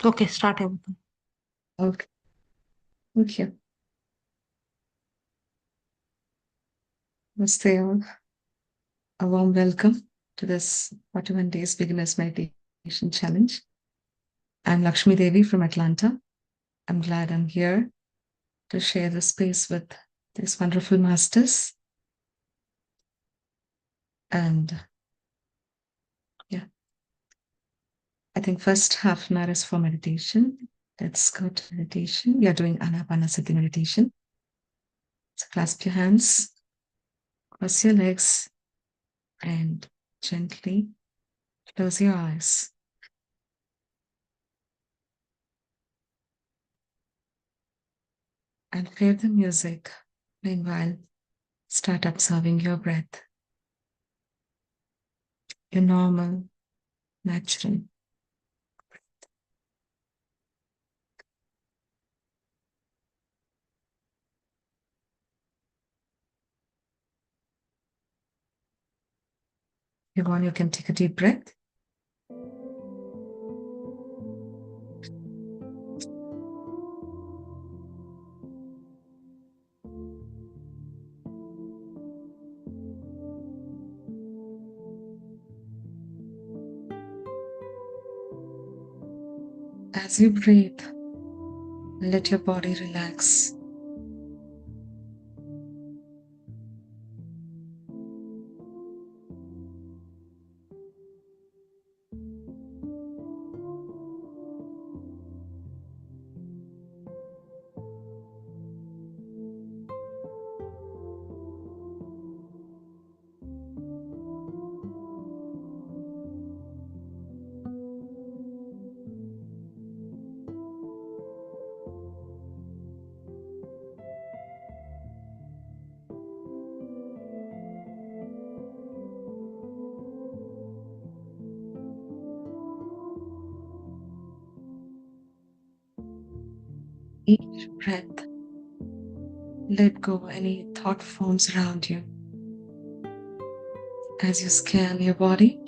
Okay, start everything. Okay. Okay. Namaste all. A warm welcome to this 41 days beginners meditation challenge. I'm Lakshmidevi from Atlanta. I'm glad I'm here to share the space with these wonderful masters. And yeah, I think first half an hour is for meditation. Let's go to meditation. We are doing Anapanasati meditation. So clasp your hands, cross your legs, and gently close your eyes. And clear the music. Meanwhile, start observing your breath, your normal, natural. If you want, you can take a deep breath. As you breathe, let your body relax. Each breath, let go any thought forms around you as you scan your body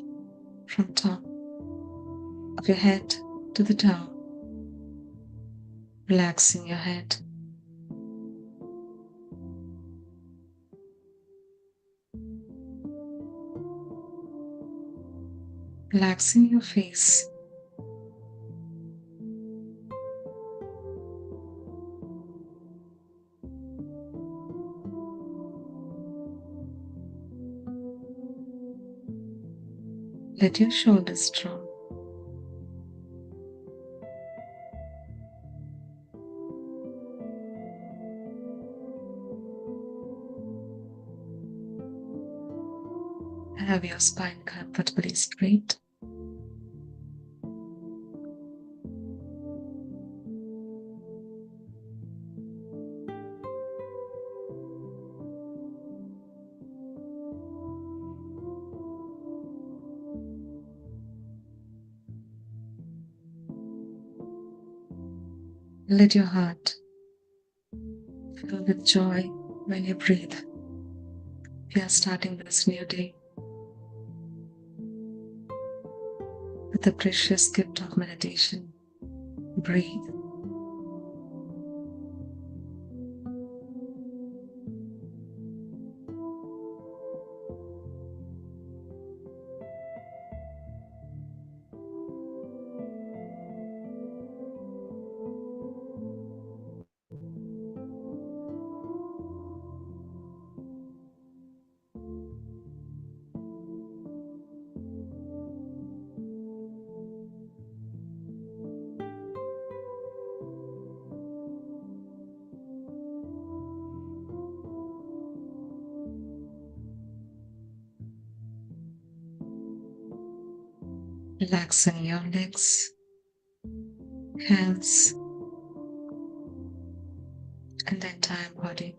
from top of your head to the down, relaxing your head, relaxing your face, let your shoulders drop. Have your spine comfortably straight. Let your heart fill with joy when you breathe. You are starting this new day with the precious gift of meditation. Breathe. Relaxing your legs, hands, and the entire body.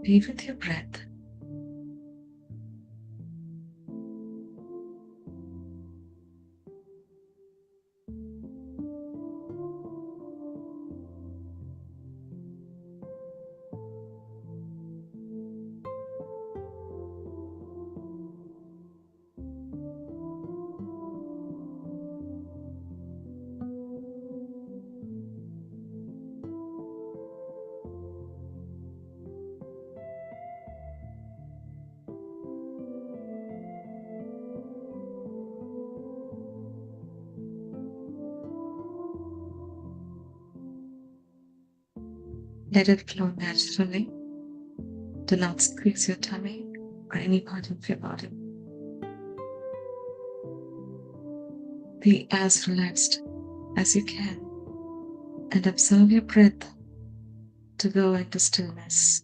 Be with your breath. Let it flow naturally. Do not squeeze your tummy or any part of your body. Be as relaxed as you can and observe your breath to go into stillness.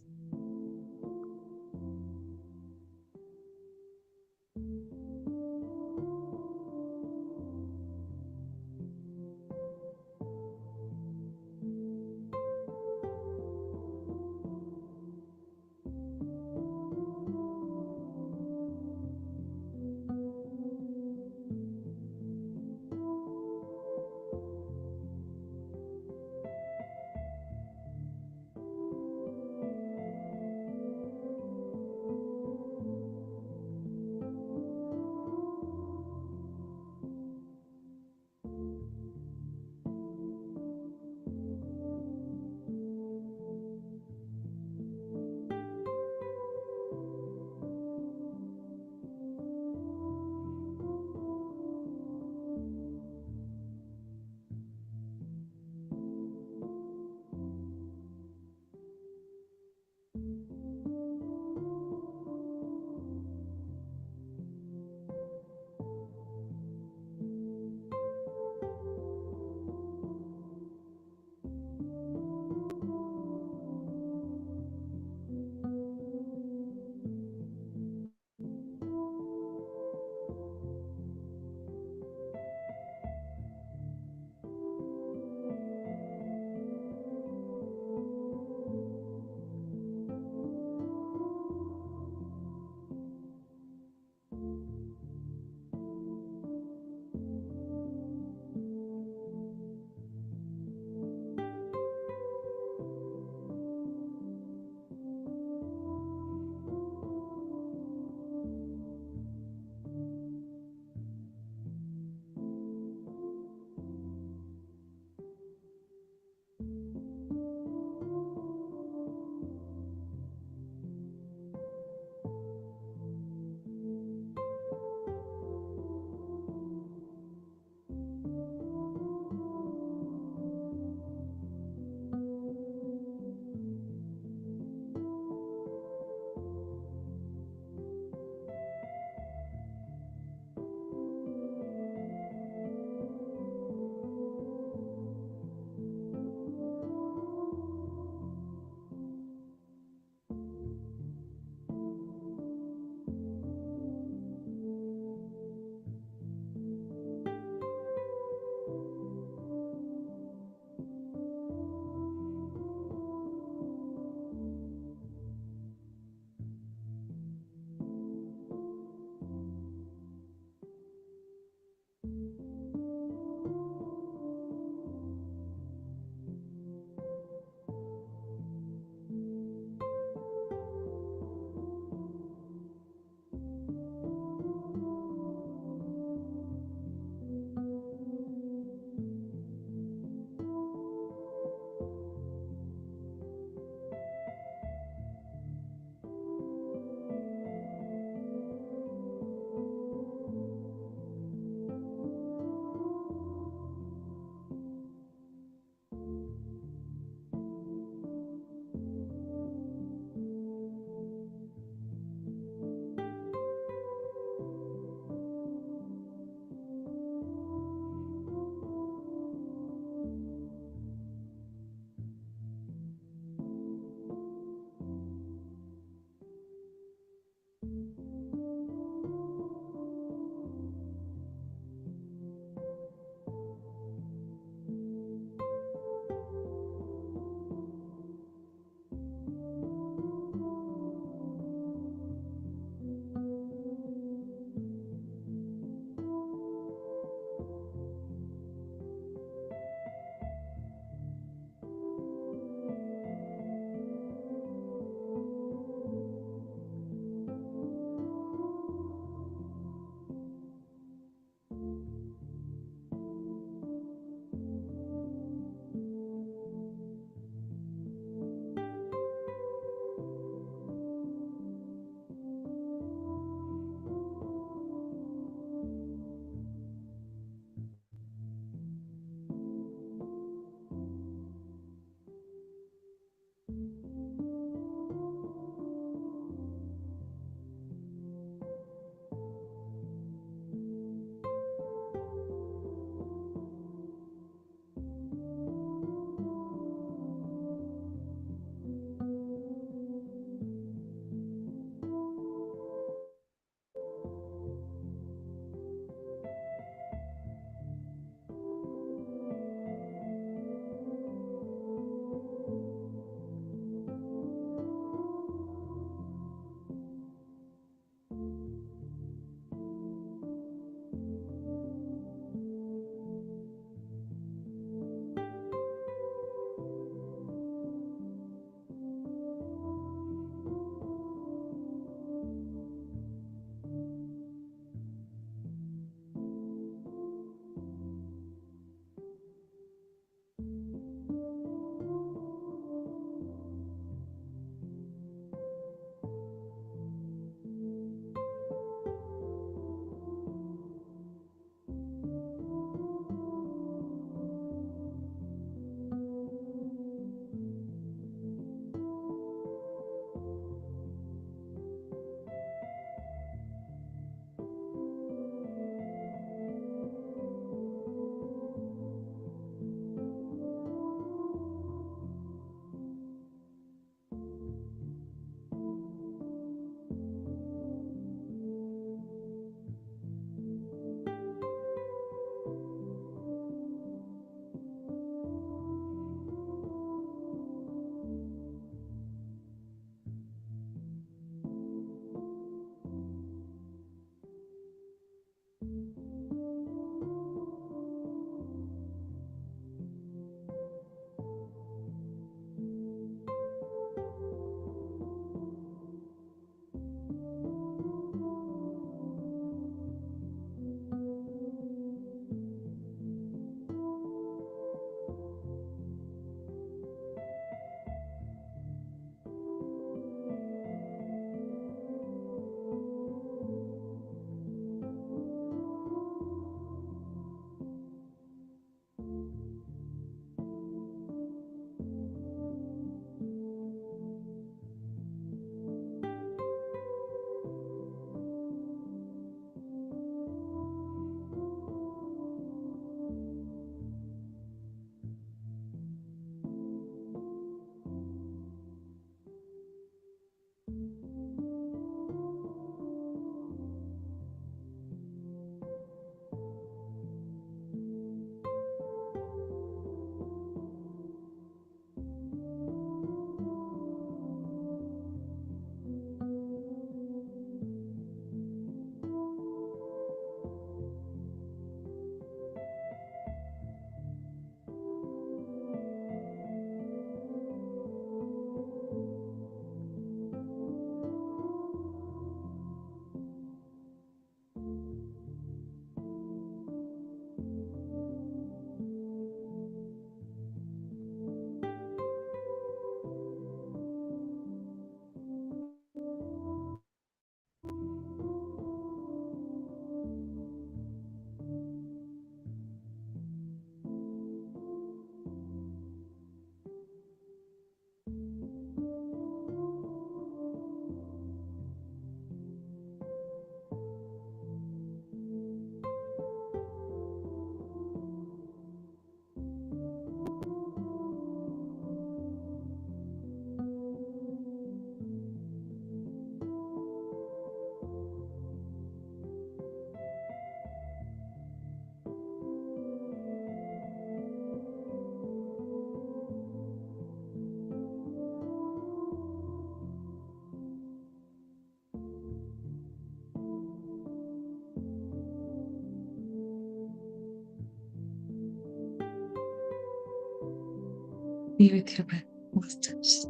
Be with your breath. Masters.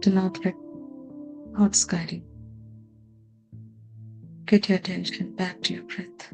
Do not let thoughts guide you. Get your attention back to your breath.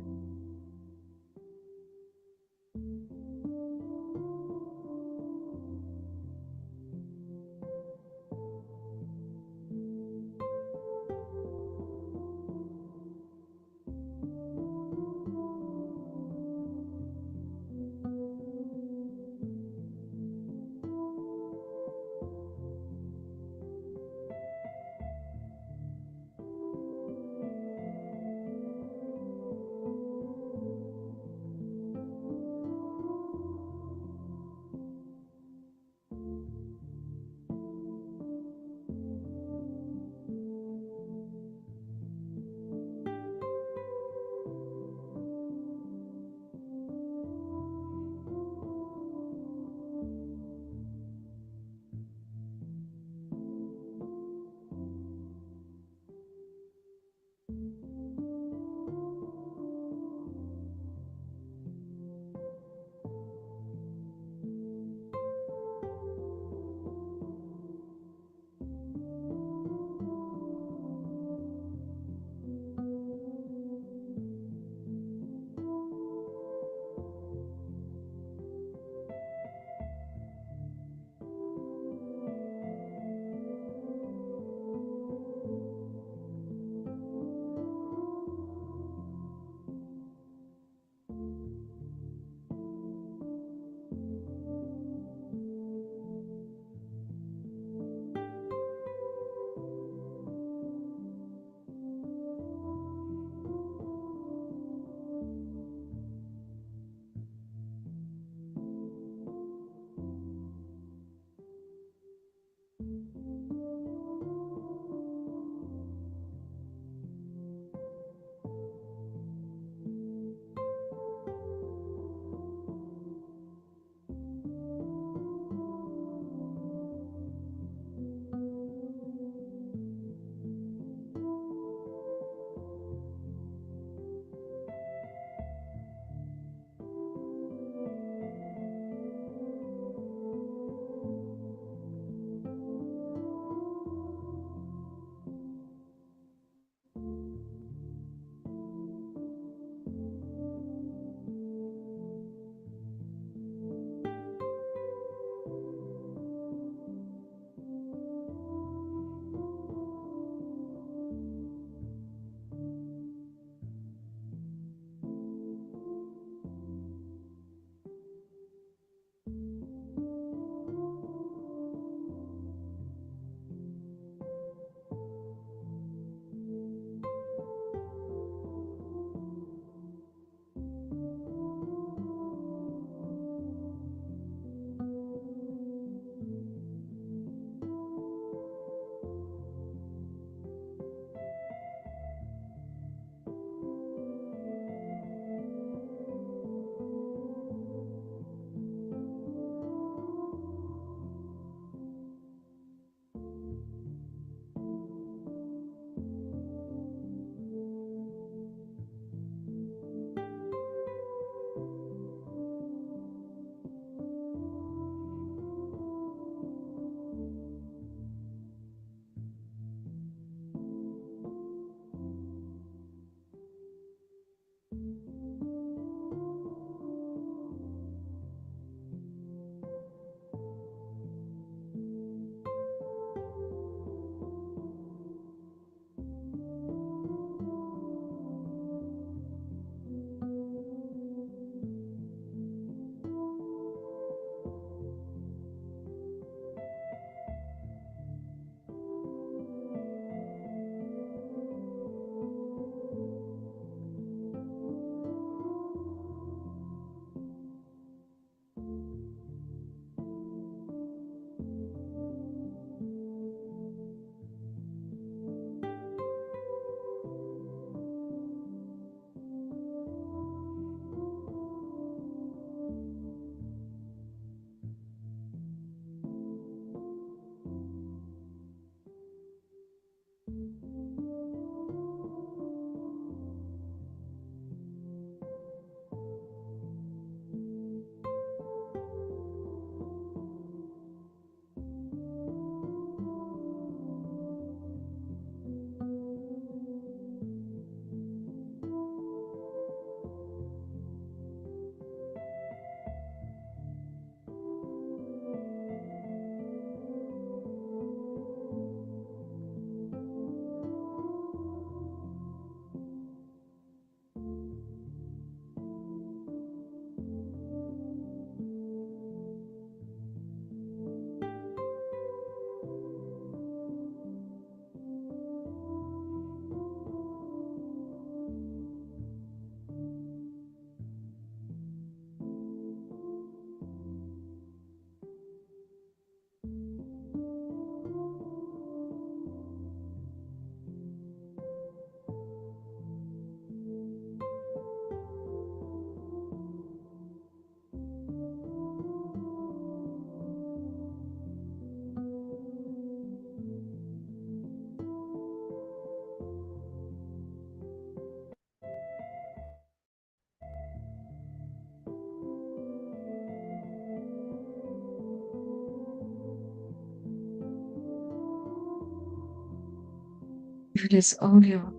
and release all your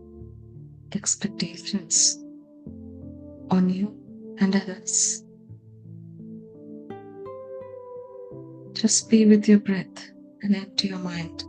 expectations on you and others. Just be with your breath and empty your mind.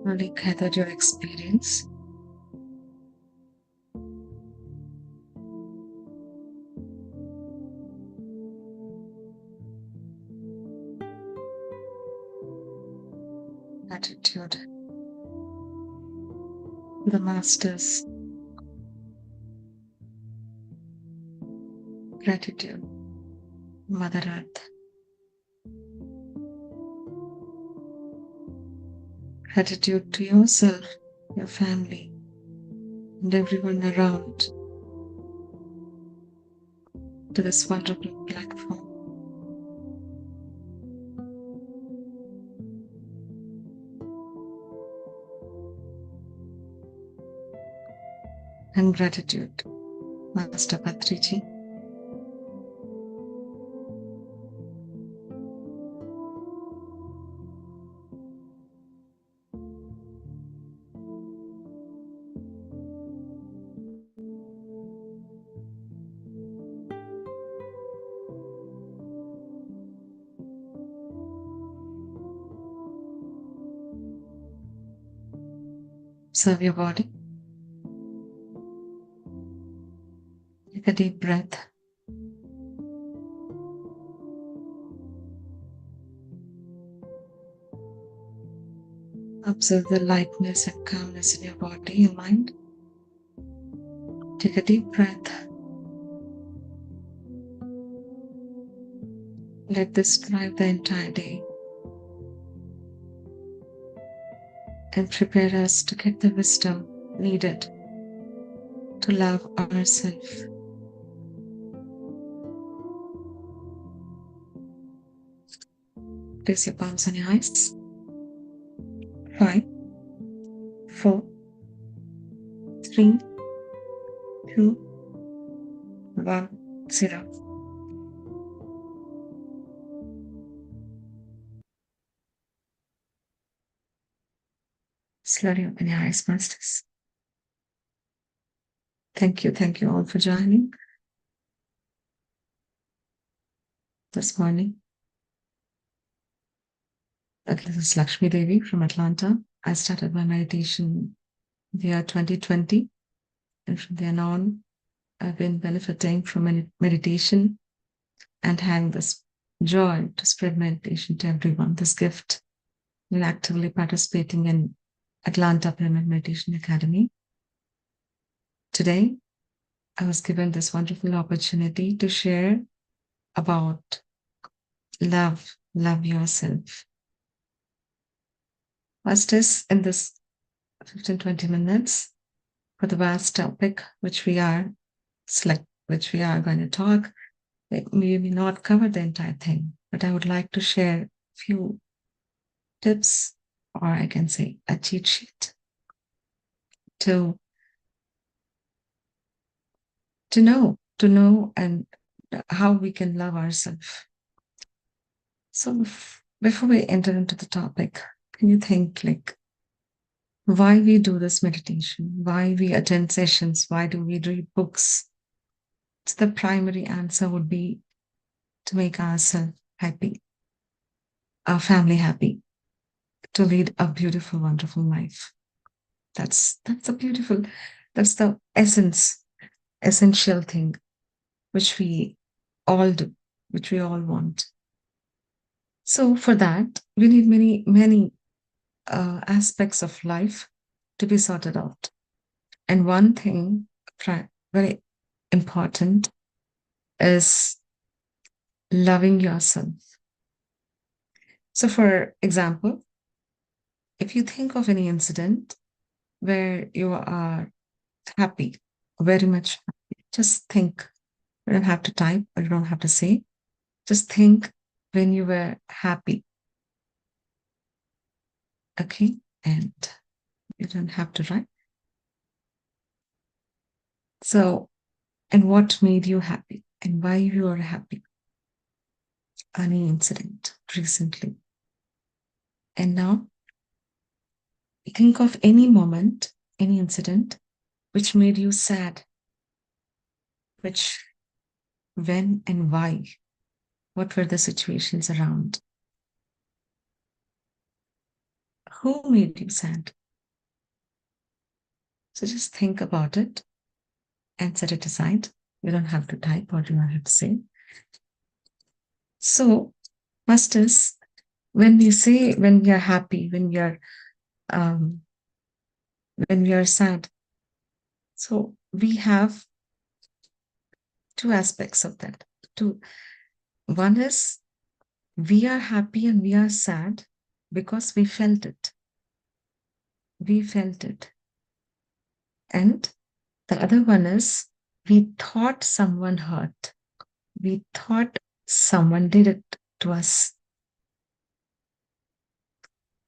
Only gathered your experience. Attitude. The Masters. Gratitude. Mother Earth. Gratitude to yourself, your family, and everyone around to this wonderful platform. And gratitude, Master Patriji. Observe your body. Take a deep breath. Observe the lightness and calmness in your body and mind. Take a deep breath. Let this drive the entire day and prepare us to get the wisdom needed to love ourselves. Place your palms on your eyes. 5, 4, 3, 2, 1, 0. Slowly open your eyes, masters. Thank you all for joining this morning. This is Lakshmidevi from Atlanta. I started my meditation in the year 2020, and from then on, I've been benefiting from meditation and having this joy to spread meditation to everyone, this gift, and actively participating in Atlanta Pyramid Meditation Academy. Today, I was given this wonderful opportunity to share about love yourself. First is in this 15-20 minutes for the vast topic which we are going to talk. We may not cover the entire thing, but I would like to share a few tips, or I can say a cheat sheet to know and how we can love ourselves. So before we enter into the topic, can you think like why we do this meditation, why we attend sessions, why do we read books? So the primary answer would be to make ourselves happy, our family happy, to lead a beautiful, wonderful life. That's the essential thing which we all do, which we all want. So for that, we need many aspects of life to be sorted out. And one thing very important is loving yourself. So for example, if you think of any incident where you are happy, very much happy, just think. You don't have to type or you don't have to say. Just think when you were happy. Okay? And you don't have to write. So, and what made you happy and why you are happy? Any incident recently. And now, think of any moment, any incident which made you sad. Which, when and why? What were the situations around? Who made you sad? So just think about it and set it aside. You don't have to type or you don't have to say. So, masters, when we say when we are happy, when we are sad, so we have two aspects of that. One is we are happy and we are sad because we felt it. we felt it. And the other one is we thought someone hurt. We thought someone did it to us.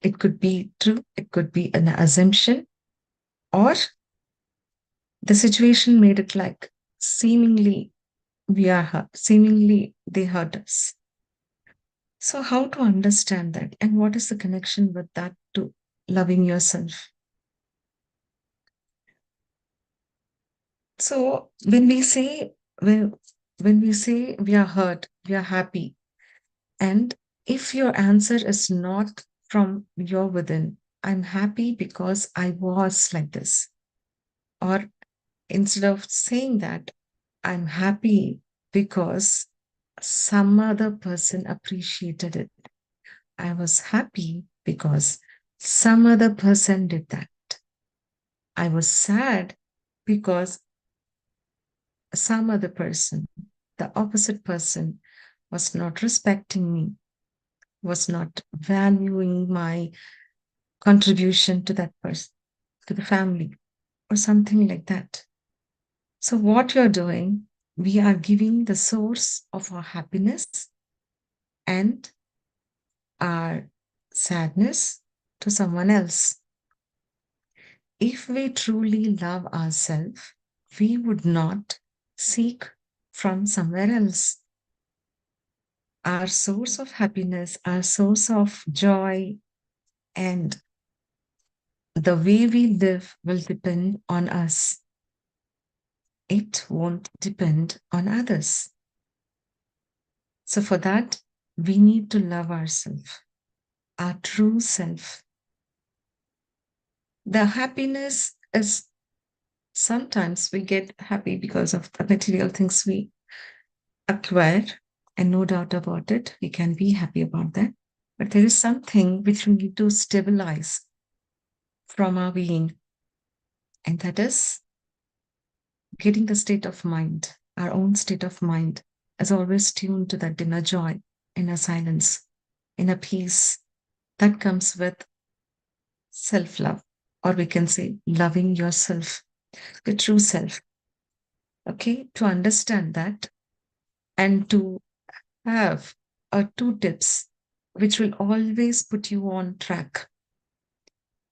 It could be true, it could be an assumption, or the situation made it like seemingly we are hurt, seemingly they hurt us. So, how to understand that? And what is the connection with that to loving yourself? So, when we say we are hurt, we are happy, and if your answer is not from your within, I'm happy because I was like this, or instead of saying that, I'm happy because some other person appreciated it. I was happy because some other person did that. I was sad because some other person, the opposite person, was not respecting me, was not valuing my contribution to that person, to the family, or something like that. So, what you're doing, we are giving the source of our happiness and our sadness to someone else. If we truly love ourselves, we would not seek from somewhere else. Our source of happiness, our source of joy, and the way we live will depend on us. It won't depend on others. So, for that, we need to love ourselves, our true self. The happiness is sometimes we get happy because of the material things we acquire, and no doubt about it, we can be happy about that. But there is something which we need to stabilize from our being, and that is getting the state of mind, our own state of mind, is always tuned to that inner joy, inner silence, inner peace that comes with self love, or we can say loving yourself, the true self. Okay, to understand that and to have two tips which will always put you on track.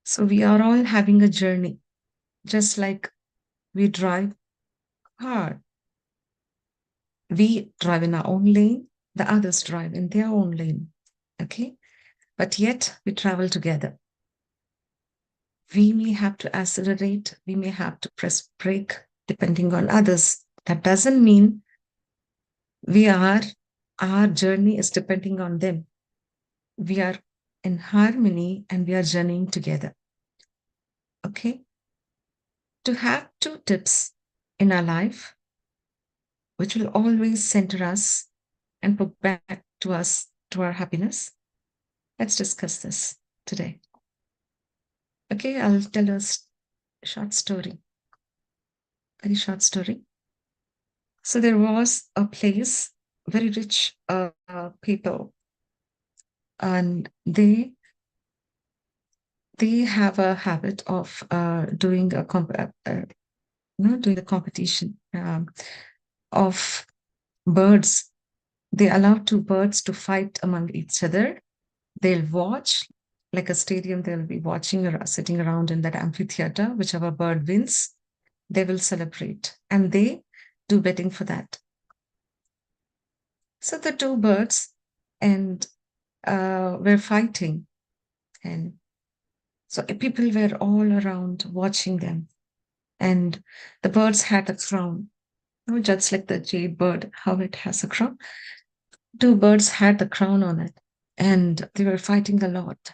So, we are all having a journey, just like we drive car. We drive in our own lane, the others drive in their own lane. Okay. But yet we travel together. We may have to accelerate, we may have to press brake depending on others. That doesn't mean we are, our journey is depending on them. We are in harmony and we are journeying together. Okay. To have two tips in our life, which will always center us and put back to us, to our happiness. Let's discuss this today. Okay, I'll tell a short story, very short story. So there was a place, very rich people, and they have a habit of doing a doing the competition of birds. They allow two birds to fight among each other. They'll watch like a stadium. They'll be watching or sitting around in that amphitheater. Whichever bird wins, they will celebrate, and they do betting for that. So the two birds and were fighting, and so people were all around watching them. And the birds had a crown, just like the jade bird, how it has a crown. Two birds had the crown on it, and they were fighting a lot.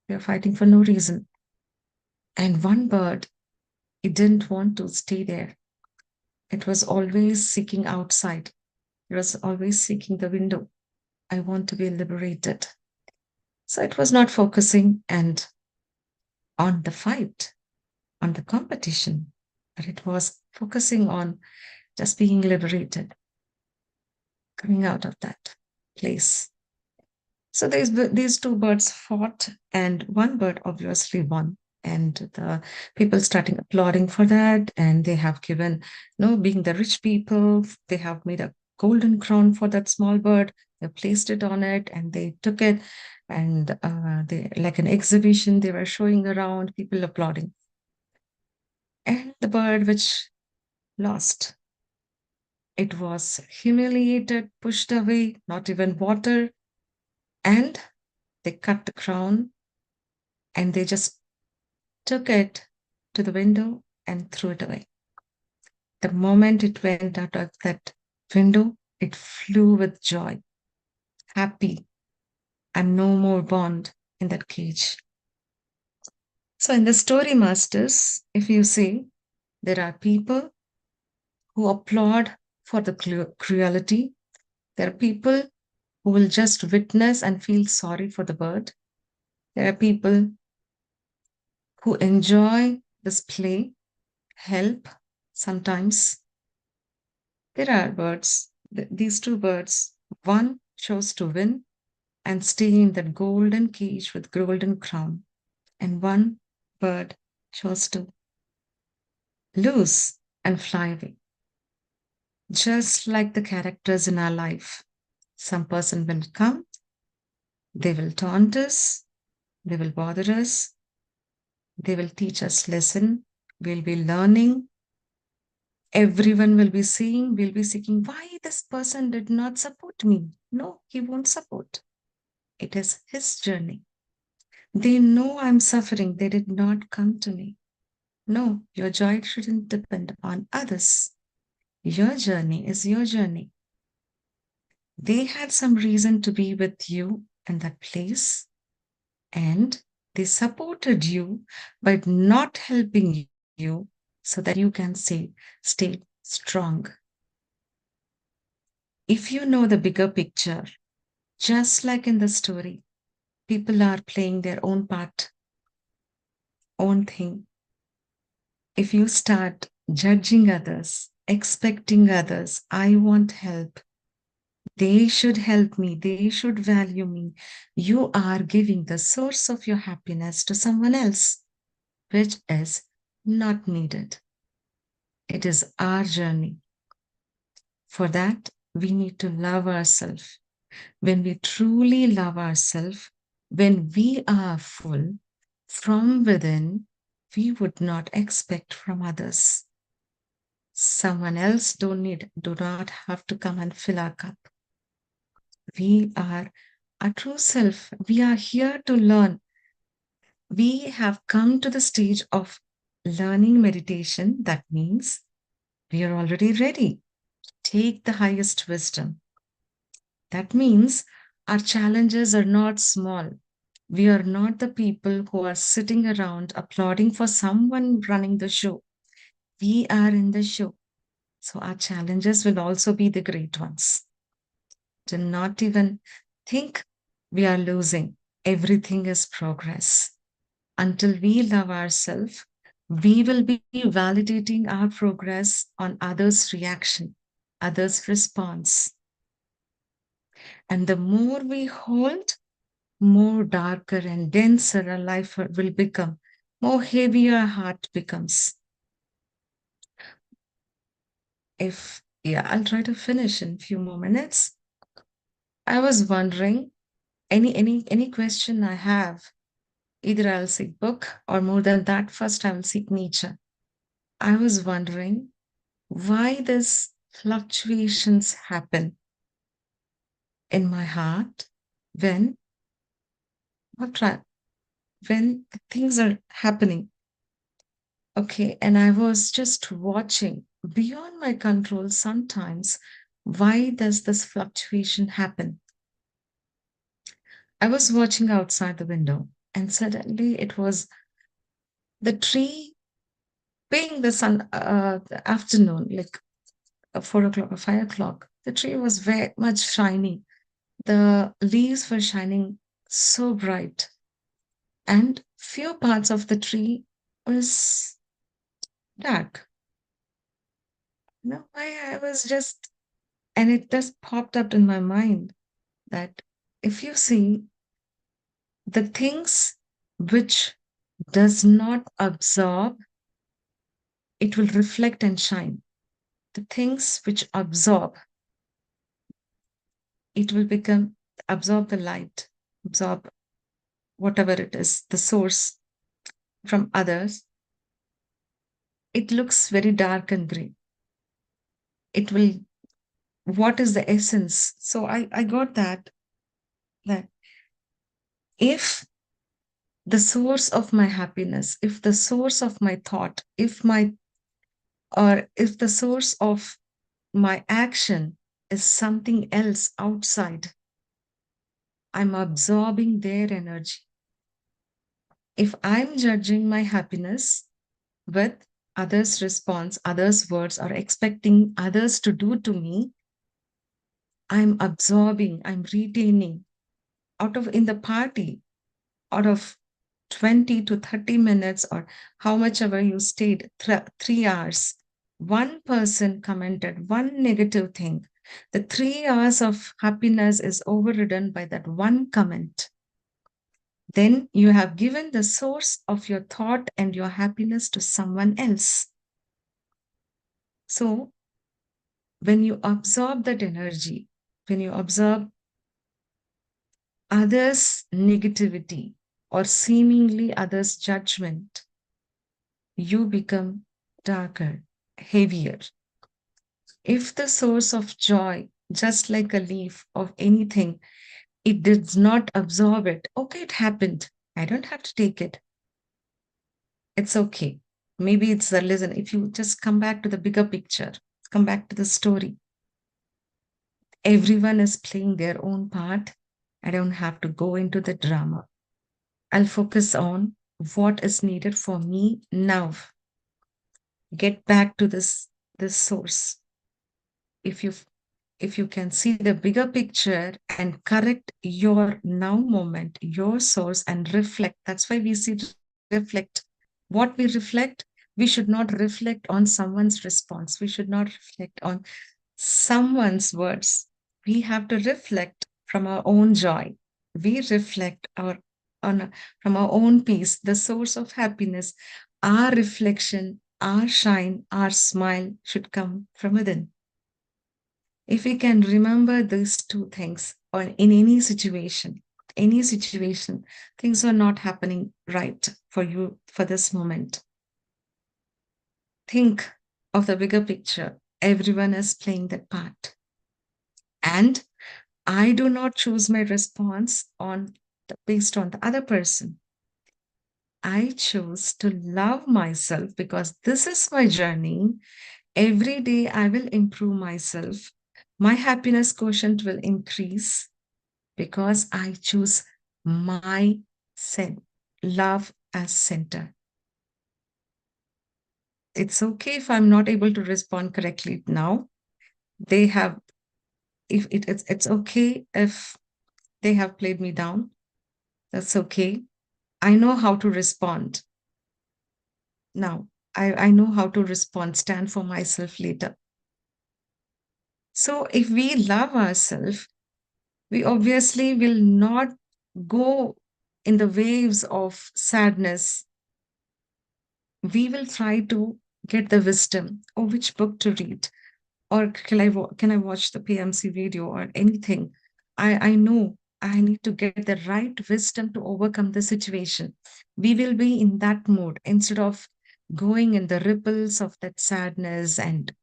They were fighting for no reason. And one bird, it didn't want to stay there. It was always seeking outside. It was always seeking the window. I want to be liberated. So it was not focusing and on the fight, on the competition, but it was focusing on just being liberated, coming out of that place. So these two birds fought, and one bird obviously won. And the people starting applauding for that. And they have given, being the rich people, they have made a golden crown for that small bird. They placed it on it and they took it. And they, like an exhibition, they were showing around, people applauding. And the bird which lost, it was humiliated, pushed away, not even water. And they cut the crown and they just took it to the window and threw it away. The moment it went out of that window, it flew with joy, happy. I'm no more bound in that cage. So, in the story, Masters, if you see, there are people who applaud for the cruelty. There are people who will just witness and feel sorry for the bird. There are people who enjoy this play, help sometimes. There are birds, these two birds, one chose to win and stay in that golden cage with golden crown, and one bird chose to lose and fly away. Just like the characters in our life, some person will come, they will taunt us, they will bother us, they will teach us lesson, we'll be learning, everyone will be seeing, we'll be seeking why this person did not support me. No, he won't support. It is his journey. They know I'm suffering. They did not come to me. No, your joy shouldn't depend upon others. Your journey is your journey. They had some reason to be with you in that place, and they supported you by not helping you so that you can stay strong. If you know the bigger picture, just like in the story, people are playing their own part, own thing. If you start judging others, expecting others, I want help, they should help me, they should value me, you are giving the source of your happiness to someone else, which is not needed. It is our journey. For that, we need to love ourselves. When we truly love ourselves, when we are full from within, we would not expect from others. Someone else do not have to come and fill our cup. We are our true self. We are here to learn. We have come to the stage of learning meditation. That means we are already ready. Take the highest wisdom. That means our challenges are not small. We are not the people who are sitting around applauding for someone running the show. We are in the show. So our challenges will also be the great ones. Do not even think we are losing. Everything is progress. Until we love ourselves, we will be validating our progress on others' reaction, others' response. And the more we hold, more darker and denser our life will become, more heavier our heart becomes. I'll try to finish in a few more minutes. I was wondering, any question I have, either I'll seek book or more than that, first I will seek nature. I was wondering why these fluctuations happen in my heart when when things are happening. Okay, and I was just watching beyond my control sometimes. Why does this fluctuation happen? I was watching outside the window, and suddenly it was the tree being the afternoon, like 4 o'clock or 5 o'clock. The tree was very much shiny. The leaves were shining so bright, and few parts of the tree was dark. I was just, and it just popped up in my mind that if you see the things which does not absorb, it will reflect and shine. The things which absorb, it will become, absorb the light, absorb whatever it is, the source from others. It looks very dark and gray. It will, what is the essence? So I got that if the source of my happiness, if the source of my thought, if the source of my action is something else outside, I'm absorbing their energy. If I'm judging my happiness with others' response, others' words, or expecting others to do to me, I'm absorbing, I'm retaining out of in the party, out of 20 to 30 minutes or how much ever you stayed, 3 hours, one person commented one negative thing. The 3 hours of happiness is overridden by that one comment. Then you have given the source of your thought and your happiness to someone else. So when you absorb that energy, when you absorb others' negativity or seemingly others' judgment, you become darker, heavier. If the source of joy, just like a leaf of anything, it does not absorb it, okay, it happened. I don't have to take it. It's okay. Maybe it's the listen. If you just come back to the bigger picture, come back to the story, everyone is playing their own part. I don't have to go into the drama. I'll focus on what is needed for me now. Get back to this source. If you if you can see the bigger picture and correct your now moment, your source, and reflect. That's why we see reflect. What we reflect, we should not reflect on someone's response. We should not reflect on someone's words. We have to reflect from our own joy. We reflect from our own peace, the source of happiness. Our reflection, our shine, our smile should come from within. If we can remember these two things, or in any situation, things are not happening right for you for this moment. Think of the bigger picture. Everyone is playing that part. And I do not choose my response based on the other person. I choose to love myself because this is my journey. Every day I will improve myself. My happiness quotient will increase because I choose my love as center. It's okay if I'm not able to respond correctly now. They have, if it's okay if they have played me down. That's okay. I know how to respond now. I know how to respond, stand for myself later. So if we love ourselves, we obviously will not go in the waves of sadness. We will try to get the wisdom or which book to read, or can I watch the PMC video or anything. I know I need to get the right wisdom to overcome the situation. We will be in that mode instead of going in the ripples of that sadness and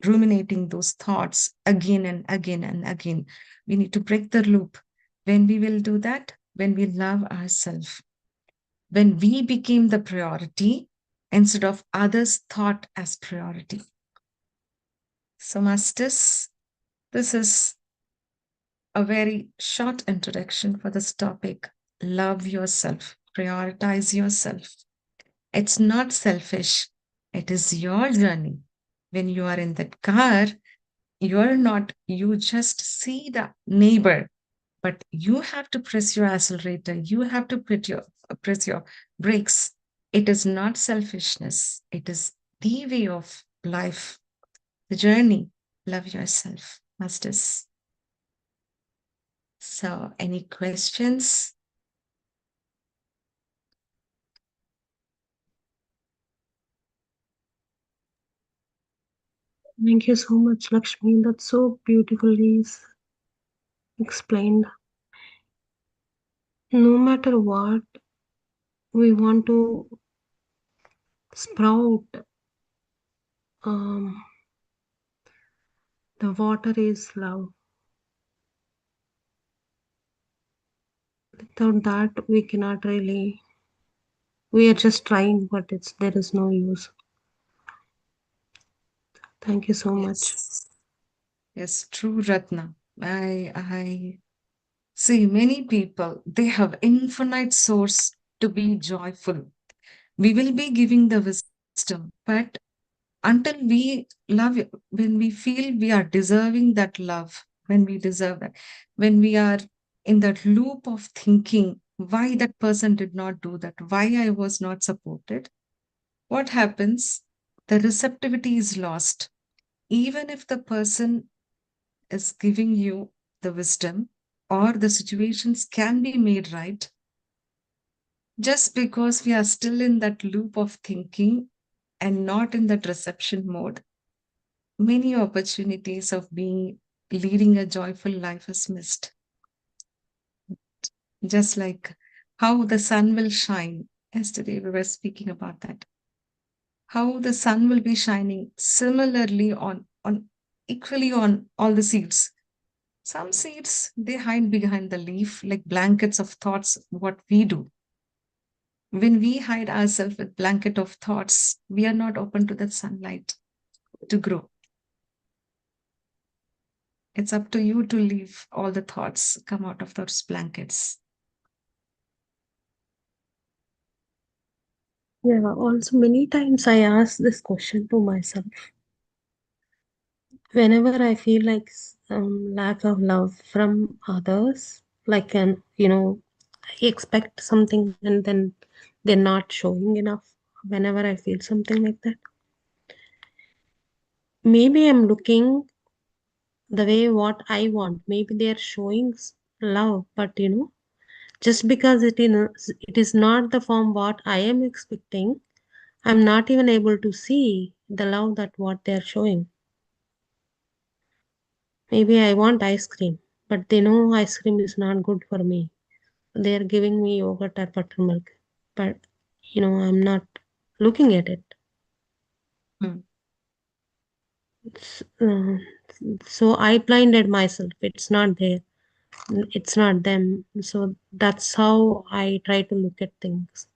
ruminating those thoughts again and again and again. We need to break the loop. When we will do that, when we love ourselves, when we became the priority instead of others thought as priority. So, masters, this is a very short introduction for this topic. Love yourself, prioritize yourself. It's not selfish, it is your journey. When you are in that car, you just see the neighbor, but you have to press your accelerator, you have to press your brakes. It is not selfishness, it is the way of life, the journey. Love yourself, masters. So, any questions? Thank you so much, Lakshmi. That's so beautifully explained. No matter what we want to sprout, um, the water is love. Without that, we cannot really. We are just trying, but there is no use. Thank you so much. Yes. Yes, true, Ratna. I see many people, they have infinite source to be joyful. We will be giving the wisdom, but until we love, when we feel we are deserving that love, when we deserve that, when we are in that loop of thinking why that person did not do that, why I was not supported, what happens? The receptivity is lost. Even if the person is giving you the wisdom or the situations can be made right, just because we are still in that loop of thinking and not in that reception mode, many opportunities of being leading a joyful life is missed. Just like how the sun will shine. Yesterday we were speaking about that. How the sun will be shining similarly on equally on all the seeds. Some seeds they hide behind the leaf like blankets of thoughts, what we do. When we hide ourselves with blanket of thoughts, we are not open to the sunlight to grow. It's up to you to leave all the thoughts come out of those blankets. Yeah, also many times I ask this question to myself. Whenever I feel like lack of love from others, like I expect something and then they're not showing enough. Whenever I feel something like that, maybe I'm looking the way what I want. Maybe they're showing love, but just because it is not the form what I am expecting, I'm not even able to see the love that what they're showing. Maybe I want ice cream, but they know ice cream is not good for me. They are giving me yogurt or buttermilk, but I'm not looking at it. Hmm. It's, so I blinded myself. It's not there. It's not them. So that's how I try to look at things.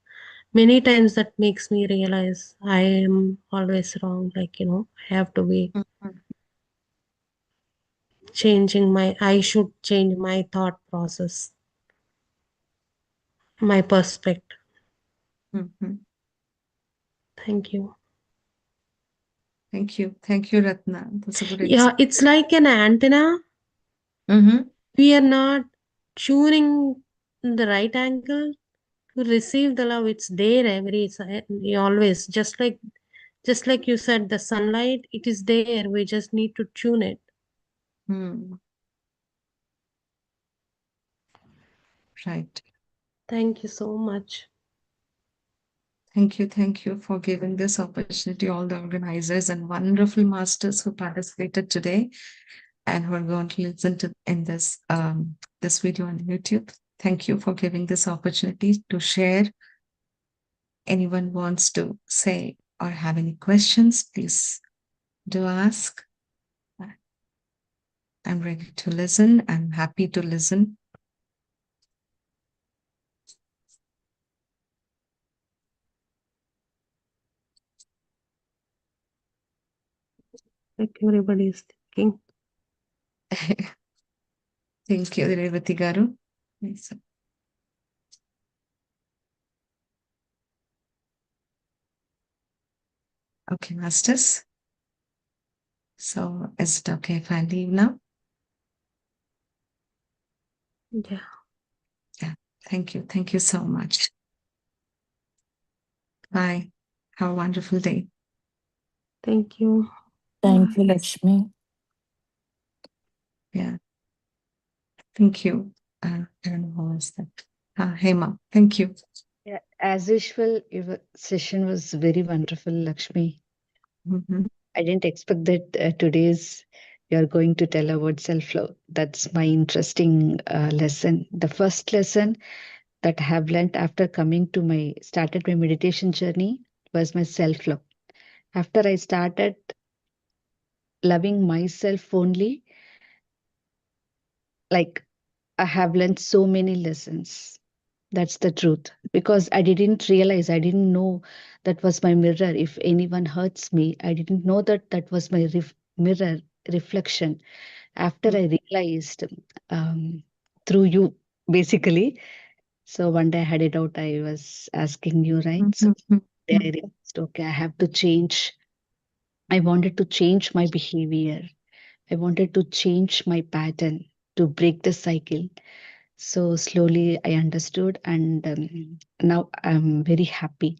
Many times that makes me realize I am always wrong. Like, I have to be Mhm. I should change my thought process, my perspective. Mhm. Thank you. Thank you. Thank you, Ratna. That's a good Yeah, example. it's like an antenna. Mm-hmm. We are not tuning the right angle to receive the love. It's there every side, always. Just like you said, the sunlight, it is there. We just need to tune it. Hmm. Right. Thank you so much. Thank you. Thank you for giving this opportunity, all the organizers and wonderful masters who participated today and who are going to listen to in this video on YouTube. Thank you for giving this opportunity to share. Anyone wants to say or have any questions, please do ask. I'm ready to listen. I'm happy to listen. Like everybody is thinking. Thank you, Revati Garu. Yes. Okay, masters. So is it okay if I leave now? Yeah. Yeah. Thank you. Thank you so much. Bye. Have a wonderful day. Thank you. Thank you, Lakshmi. Yeah. Thank you. I don't know who is that. Hema. Thank you. Yeah, as usual, your session was very wonderful, Lakshmi. Mhm. I didn't expect that today's you're going to tell about self-love. That's my interesting lesson. The first lesson that I have learned after coming to my started my meditation journey was my self-love. After I started loving myself only, like I have learned so many lessons. That's the truth. Because I didn't realize, I didn't know that was my mirror. If anyone hurts me, I didn't know that that was my mirror reflection. After I realized um, through you, basically. So one day I had it out, I was asking you, right? So Mhm, I realized, okay, I have to change. I wanted to change my behavior. I wanted to change my pattern to break the cycle. So slowly I understood, and now I'm very happy.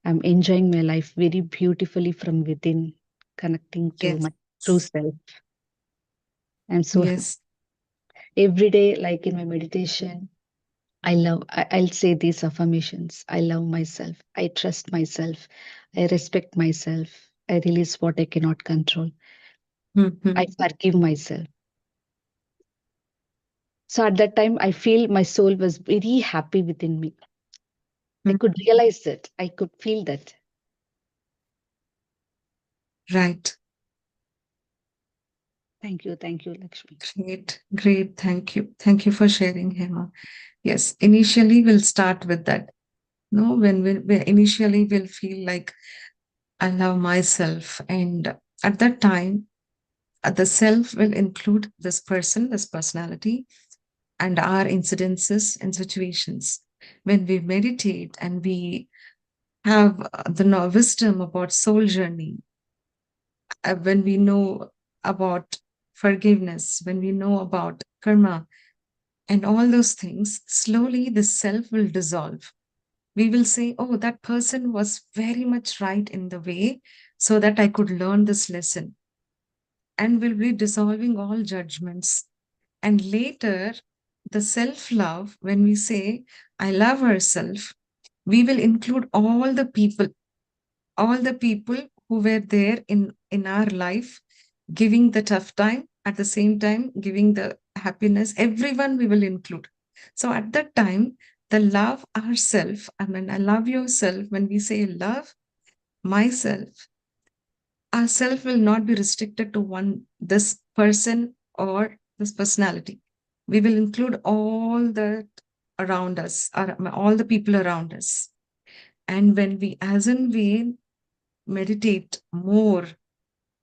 I'm enjoying my life very beautifully from within, connecting to Yes. my true self. I'm so happy. Yes. Every day, like in my meditation, I'll say these affirmations. I love myself. I trust myself. I respect myself. I release what I cannot control. I Mhm. forgive myself. So at that time, I feel my soul was very happy within me. I Mhm. could realize that. I could feel that. Right. Thank you, Lakshmi. Great. Great. Thank you. Thank you for sharing, Hema. Yes. Initially, we'll start with that. No, when we initially will feel like I love myself, and at that time, the self will include this person, this personality, and our incidences and situations. When we meditate and we have the wisdom about soul journey, when we know about forgiveness, when we know about karma, and all those things, slowly the self will dissolve. We will say, oh, that person was very much right in the way so that I could learn this lesson. And we'll be dissolving all judgments. And later, the self love, when we say, I love ourselves, we will include all the people who were there in our life, giving the tough time, at the same time, giving the happiness, everyone we will include. So at that time, the love ourself, I mean, I love yourself, when we say love myself, our self will not be restricted to one, this person or this personality. We will include all that around us, all the people around us. And when we, as in we meditate more,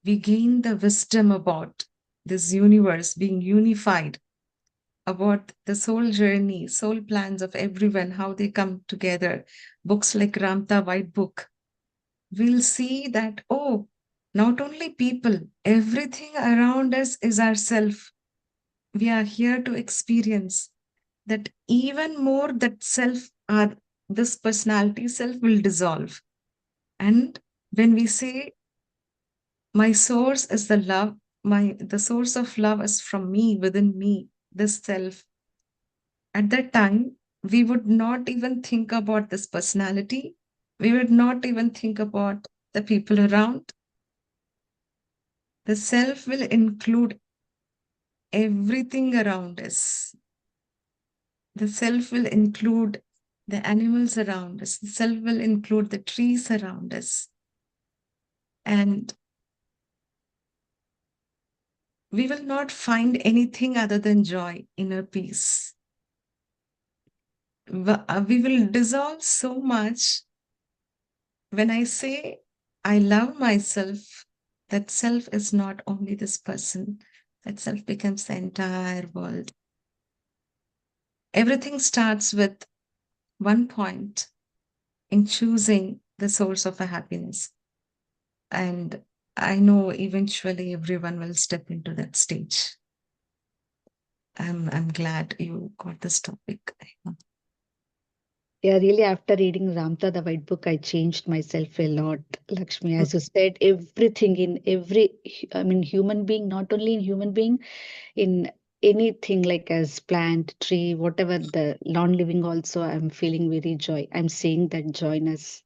we gain the wisdom about this universe being unified, about the soul journey, soul plans of everyone, how they come together. Books like Ramta White Book, we'll see that, oh, not only people, everything around us is ourself. We are here to experience that even more that self, this personality self will dissolve. And when we say, my source is the love, the source of love is from me, within me, this self. At that time, we would not even think about this personality. We would not even think about the people around. The self will include everything around us. The self will include the animals around us. The self will include the trees around us. And we will not find anything other than joy, inner peace. We will dissolve so much. When I say I love myself, that self is not only this person, that self becomes the entire world. Everything starts with one point in choosing the source of a happiness. And I know eventually everyone will step into that stage. I'm glad you got this topic. Yeah, really, after reading Ramta, the White Book, I changed myself a lot, Lakshmi. As you said, everything in I mean, human being, not only in human being, in anything like as plant, tree, whatever the non-living also, I'm feeling very joy. I'm seeing that joyness.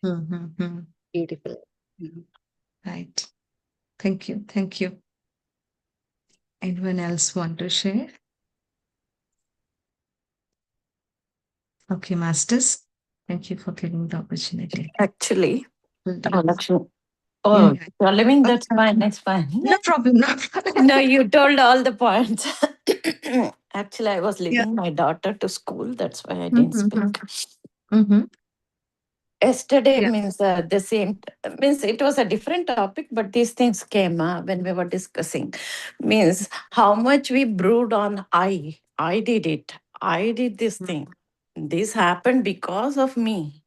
Mhm. Beautiful. Mhm. Right. Thank you. Thank you. Anyone else want to share? Okay, masters. Thank you for giving the opportunity. Actually, Will do. Lakshmi. Yeah, Oh, yeah. you're living, that's Okay. fine, that's fine. No problem. No problem. No, you told all the points. Actually, I was Yeah. leaving my daughter to school. That's why I didn't Mm-hmm. speak. Mm-hmm. Yesterday Yeah. means the same, means it was a different topic, but these things came when we were discussing. Means how much we brood on I did it. I did this thing. This happened because of me.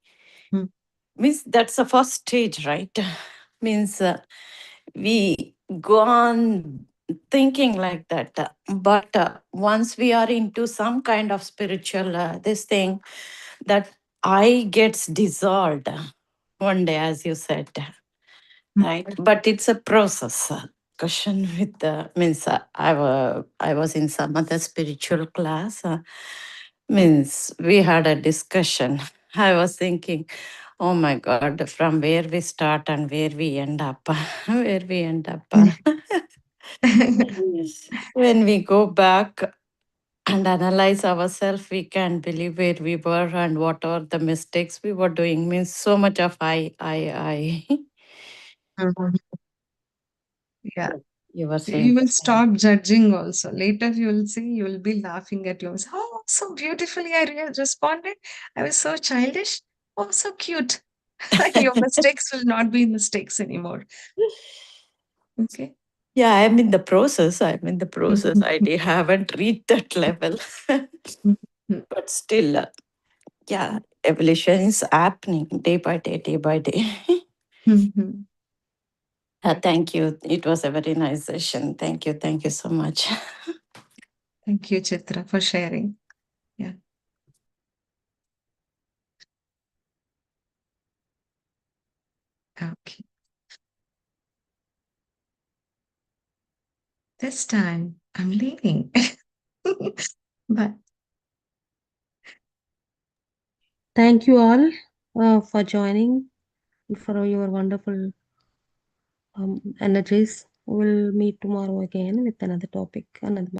Mm. Means that's the first stage, right? Means we go on thinking like that. But once we are into some kind of spiritual this thing, that I gets dissolved one day, as you said, right? But it's a process. Question with the means I was in some other spiritual class. Means we had a discussion. I was thinking, oh my God, from where we start and where we end up, where we end up. When we go back and analyze ourselves, we can believe where we were and what are the mistakes we were doing. Means so much of I. Mhm. Yeah. You were You saying will the same. stop judging also. Later you will see, you will be laughing at yourself. Oh, so beautifully I responded. I was so childish. Oh, so cute. Your mistakes will not be mistakes anymore. Okay. Yeah, I'm in the process. I'm in the process. I haven't reached that level. Mhm. But still, yeah, evolution is happening day by day, day by day. Mhm. Thank you. It was a very nice session. Thank you. Thank you so much. Thank you, Chitra, for sharing. Yeah. Okay. This time I'm leaving. But Thank you all for joining, for your wonderful energies. We'll meet tomorrow again with another topic, another